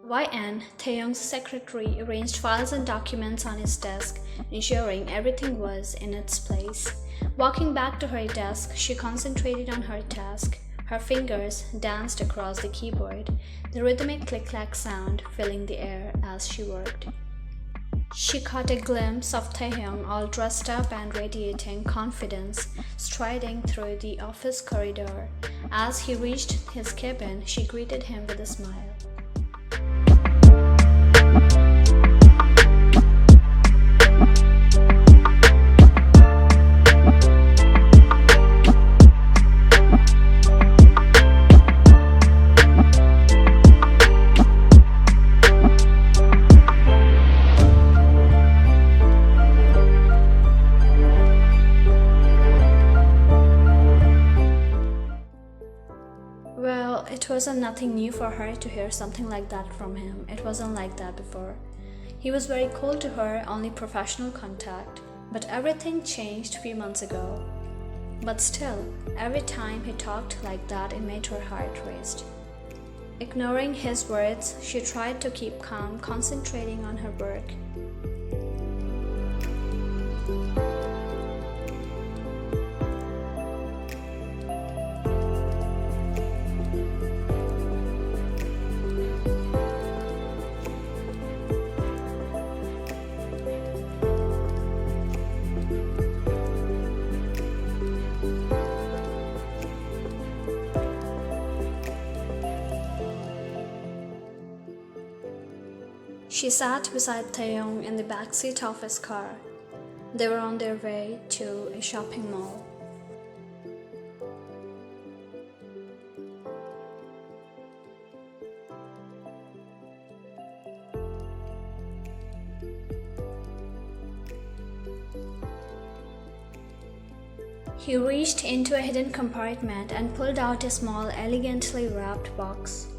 YN, Taehyung's secretary, arranged files and documents on his desk, ensuring everything was in its place. Walking back to her desk, she concentrated on her task. Her fingers danced across the keyboard, the rhythmic click-clack sound filling the air as she worked. She caught a glimpse of Taehyung all dressed up and radiating confidence, striding through the office corridor. As he reached his cabin, she greeted him with a smile. Well, it wasn't nothing new for her to hear something like that from him. It wasn't like that before. He was very cold to her, only professional contact. But everything changed a few months ago. But still, every time he talked like that, it made her heart race. Ignoring his words, she tried to keep calm, concentrating on her work. She sat beside Taehyung in the backseat of his car. They were on their way to a shopping mall. He reached into a hidden compartment and pulled out a small, elegantly wrapped box.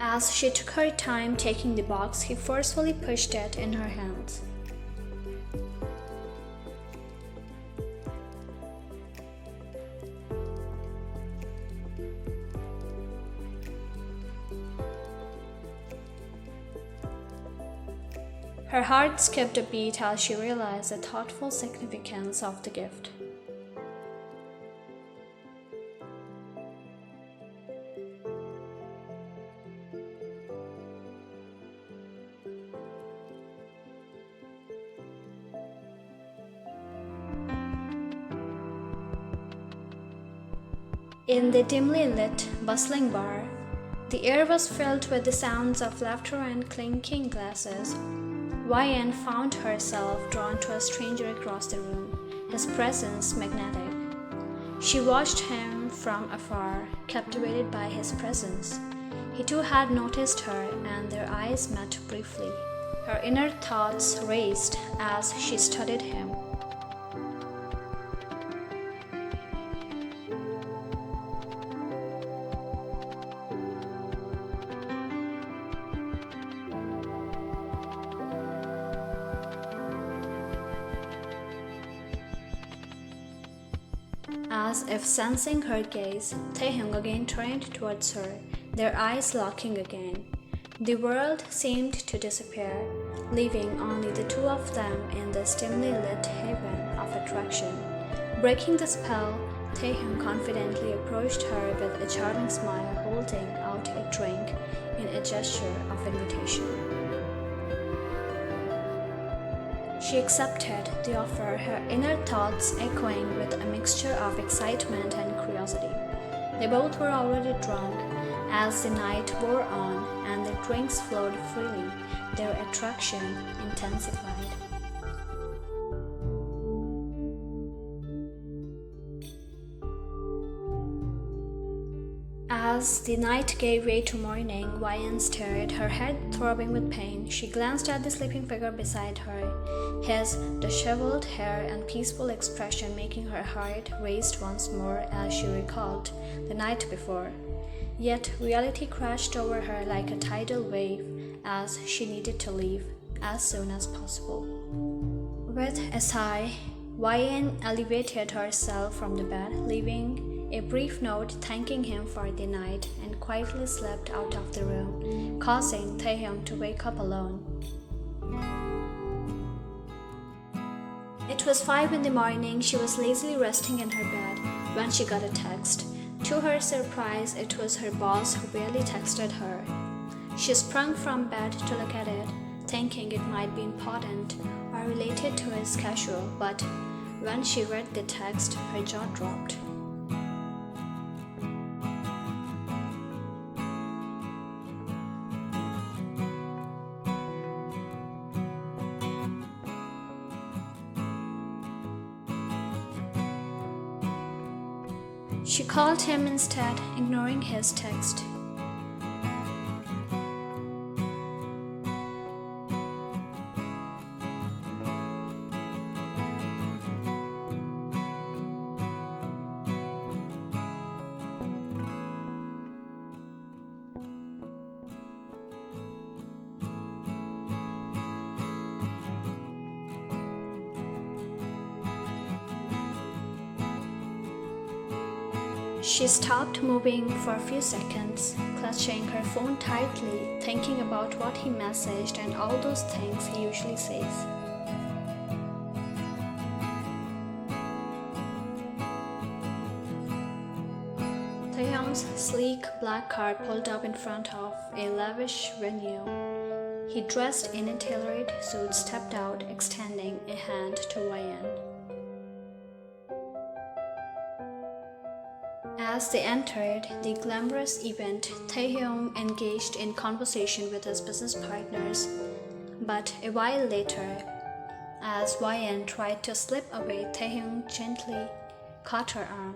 As she took her time taking the box, he forcefully pushed it in her hands. Her heart skipped a beat as she realized the thoughtful significance of the gift. In the dimly lit, bustling bar, the air was filled with the sounds of laughter and clinking glasses. YN found herself drawn to a stranger across the room, his presence magnetic. She watched him from afar, captivated by his presence. He too had noticed her, and their eyes met briefly. Her inner thoughts raced as she studied him. As if sensing her gaze, Taehyung again turned towards her, their eyes locking again. The world seemed to disappear, leaving only the two of them in this dimly lit haven of attraction. Breaking the spell, Taehyung confidently approached her with a charming smile, holding out a drink in a gesture of invitation. She accepted the offer, her inner thoughts echoing with a mixture of excitement and curiosity. They both were already drunk. As the night wore on and the drinks flowed freely, their attraction intensified. As the night gave way to morning, YN stared, her head throbbing with pain. She glanced at the sleeping figure beside her, his disheveled hair and peaceful expression making her heart race once more as she recalled the night before. Yet reality crashed over her like a tidal wave as she needed to leave as soon as possible. With a sigh, YN elevated herself from the bed, leaving a brief note thanking him for the night, and quietly slipped out of the room, causing Taehyung to wake up alone. It was 5 in the morning. She was lazily resting in her bed when she got a text. To her surprise, it was her boss who barely texted her. She sprung from bed to look at it, thinking it might be important or related to his schedule, but when she read the text, her jaw dropped. She called him instead, ignoring his text. She stopped moving for a few seconds, clutching her phone tightly, thinking about what he messaged and all those things he usually says. Taehyung's sleek black car pulled up in front of a lavish venue. He, dressed in a tailored suit, stepped out, extending a hand to YN. As they entered the glamorous event, Taehyung engaged in conversation with his business partners, but a while later, as YN tried to slip away, Taehyung gently caught her arm.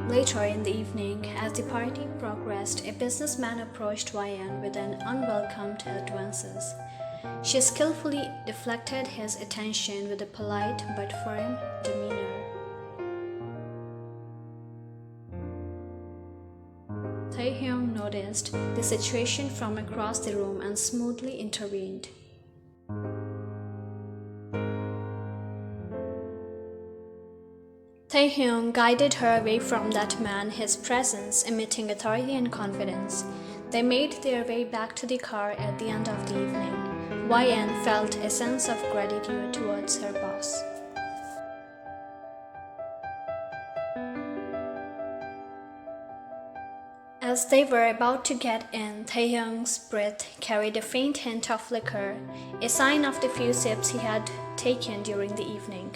Later in the evening, as the party progressed, a businessman approached YN with an unwelcomed advances. She skillfully deflected his attention with a polite but firm demeanor. Taehyung noticed the situation from across the room and smoothly intervened. Taehyung guided her away from that man, his presence emitting authority and confidence. They made their way back to the car at the end of the evening. YN felt a sense of gratitude towards her boss. As they were about to get in, Taehyung's breath carried a faint hint of liquor, a sign of the few sips he had taken during the evening.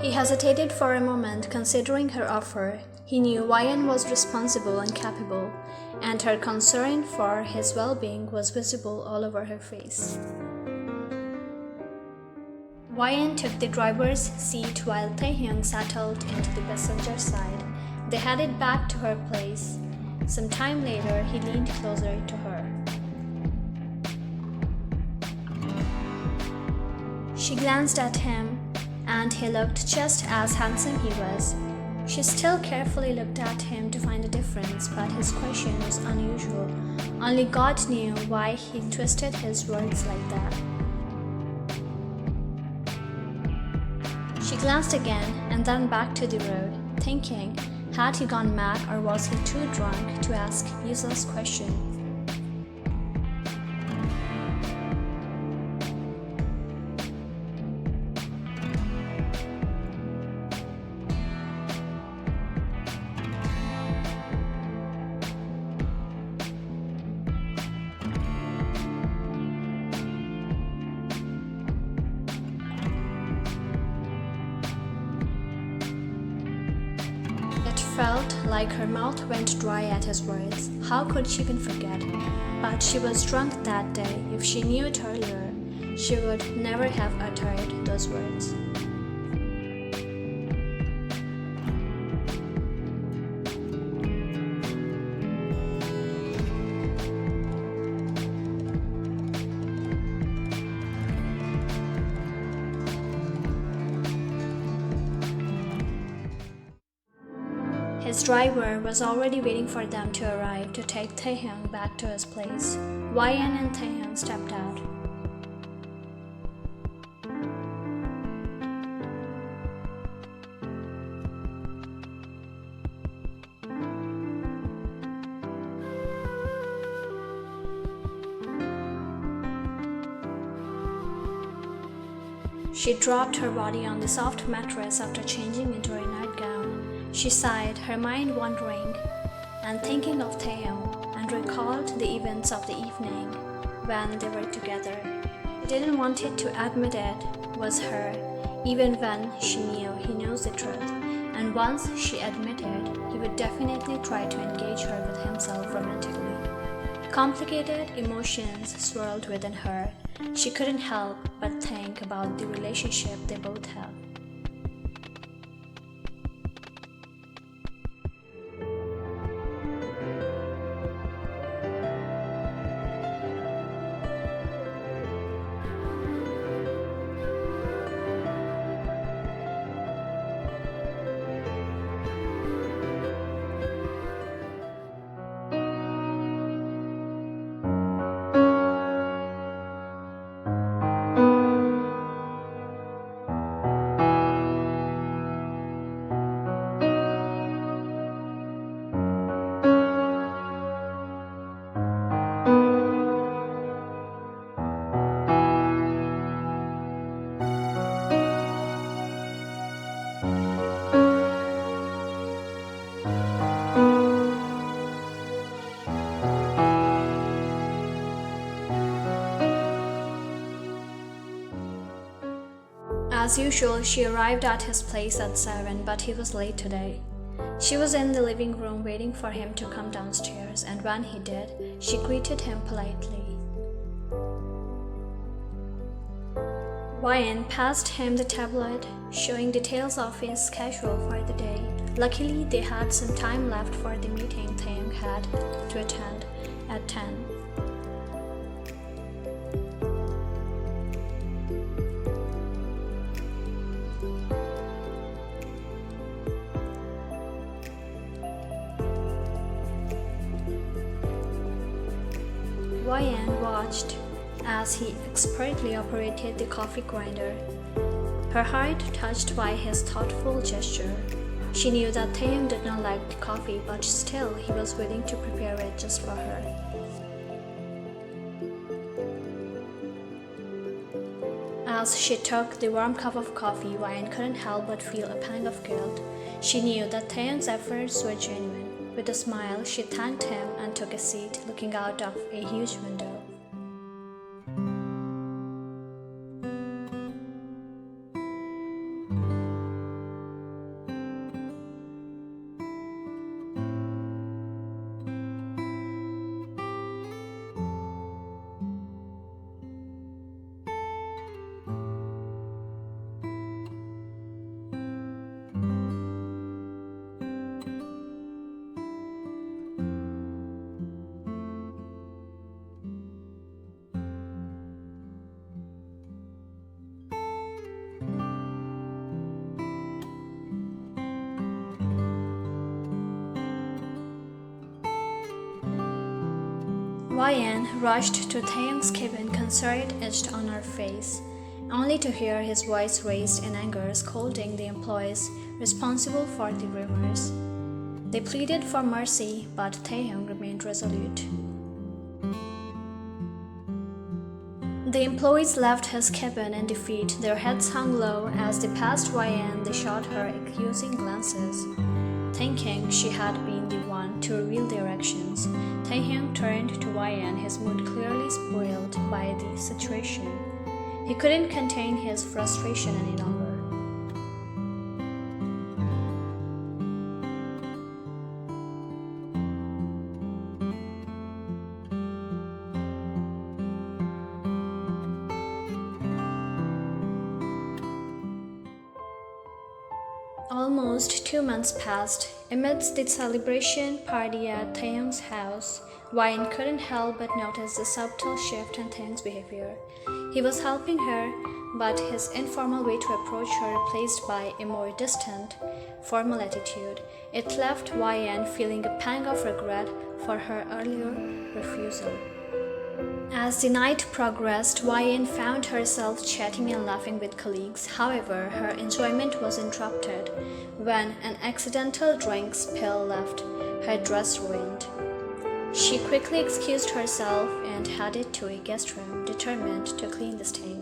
He hesitated for a moment, considering her offer. He knew YN was responsible and capable, and her concern for his well-being was visible all over her face. YN took the driver's seat while Taehyung settled into the passenger side. They headed back to her place. Some time later, he leaned closer to her. She glanced at him, and he looked just as handsome he was. She still carefully looked at him to find a difference, but his question was unusual. Only God knew why he twisted his words like that. She glanced again and then back to the road, thinking, had he gone mad or was he too drunk to ask useless questions? Felt like her mouth went dry at his words. How could she even forget? But she was drunk that day. If she knew it earlier, she would never have uttered those words. His driver was already waiting for them to arrive to take Taehyung back to his place. YN and Taehyung stepped out. She dropped her body on the soft mattress after changing into her nightgown. She sighed, her mind wandering and thinking of Taehyung, and recalled the events of the evening when they were together. She didn't want it to admit it was her, even when she knew he knows the truth. And once she admitted, he would definitely try to engage her with himself romantically. Complicated emotions swirled within her. She couldn't help but think about the relationship they both have. As usual, she arrived at his place at 7, but he was late today. She was in the living room waiting for him to come downstairs, and when he did, she greeted him politely. YN passed him the tablet, showing details of his schedule for the day. Luckily, they had some time left for the meeting Taehyung had to attend at 10. YN watched as he expertly operated the coffee grinder, her heart touched by his thoughtful gesture. She knew that Taehyung did not like the coffee, but still he was willing to prepare it just for her. As she took the warm cup of coffee, YN couldn't help but feel a pang of guilt. She knew that Taehyung's efforts were genuine. With a smile, she thanked him and took a seat, looking out of a huge window. YN rushed to Taehyung's cabin, concern etched on her face, only to hear his voice raised in anger, scolding the employees responsible for the rumors. They pleaded for mercy, but Taehyung remained resolute. The employees left his cabin in defeat, their heads hung low. As they passed YN, they shot her accusing glances, thinking she had been the one to reveal their actions. Taehyung turned to YN, his mood clearly spoiled by the situation. He couldn't contain his frustration any longer. Almost 2 months passed. Amidst the celebration party at Taehyung's house, Wyan couldn't help but notice the subtle shift in Taehyung's behavior. He was helping her, but his informal way to approach her replaced by a more distant, formal attitude. It left Wyan feeling a pang of regret for her earlier refusal. As the night progressed, Wyan found herself chatting and laughing with colleagues. However, her enjoyment was interrupted when an accidental drink spill left her dress ruined. She quickly excused herself and headed to a guest room, determined to clean the stain.